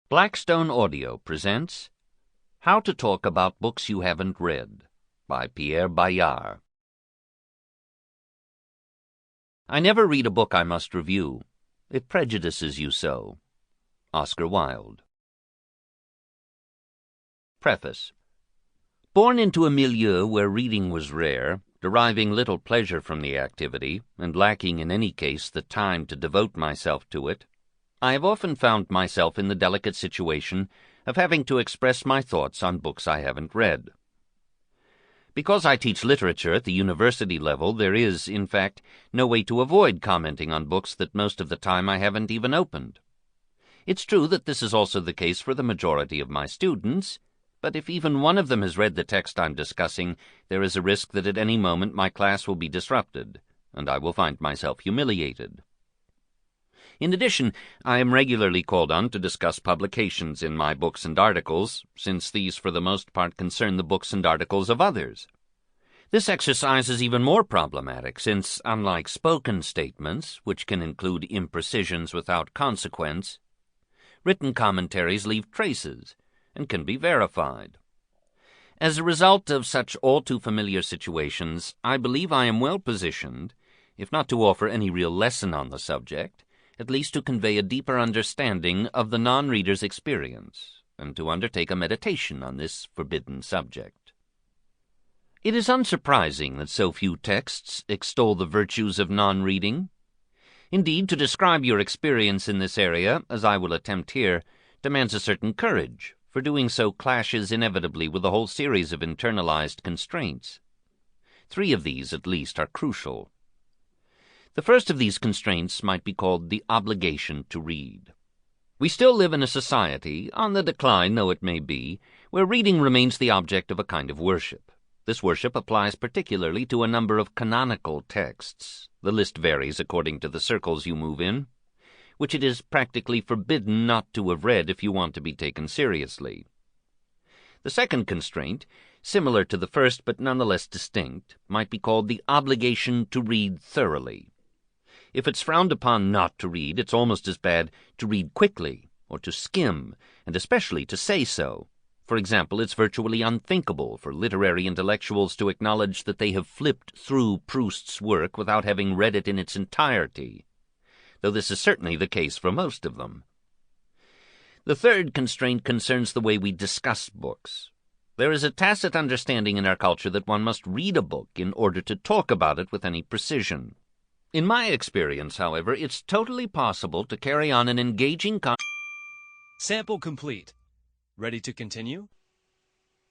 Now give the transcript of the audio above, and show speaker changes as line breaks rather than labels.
Blackstone Audio presents How to Talk About Books You Haven't Read by Pierre Bayard. I never read a book I must review. It prejudices you so. Oscar Wilde. Preface. Born into a milieu where reading was rare, deriving little pleasure from the activity, and lacking in any case the time to devote myself to it, I have often found myself in the delicate situation of having to express my thoughts on books I haven't read. Because I teach literature at the university level, there is, in fact, no way to avoid commenting on books that most of the time I haven't even opened. It's true that this is also the case for the majority of my students, but if even one of them has read the text I'm discussing, there is a risk that at any moment my class will be disrupted, and I will find myself humiliated. In addition, I am regularly called on to discuss publications in my books and articles, since these for the most part concern the books and articles of others. This exercise is even more problematic, since, unlike spoken statements, which can include imprecisions without consequence, written commentaries leave traces and can be verified. As a result of such all-too-familiar situations, I believe I am well positioned, if not to offer any real lesson on the subject, at least to convey a deeper understanding of the non-reader's experience, and to undertake a meditation on this forbidden subject. It is unsurprising that so few texts extol the virtues of non-reading. Indeed, to describe your experience in this area, as I will attempt here, demands a certain courage, for doing so clashes inevitably with a whole series of internalized constraints. 3 of these, at least, are crucial. The first of these constraints might be called the obligation to read. We still live in a society, on the decline though it may be, where reading remains the object of a kind of worship. This worship applies particularly to a number of canonical texts. The list varies according to the circles you move in, which it is practically forbidden not to have read if you want to be taken seriously. The second constraint, similar to the first but nonetheless distinct, might be called the obligation to read thoroughly. If it's frowned upon not to read, it's almost as bad to read quickly, or to skim, and especially to say so. For example, it's virtually unthinkable for literary intellectuals to acknowledge that they have flipped through Proust's work without having read it in its entirety, though this is certainly the case for most of them. The third constraint concerns the way we discuss books. There is a tacit understanding in our culture that one must read a book in order to talk about it with any precision. In my experience, however, it's totally possible to carry on an engaging
Sample complete. Ready to continue?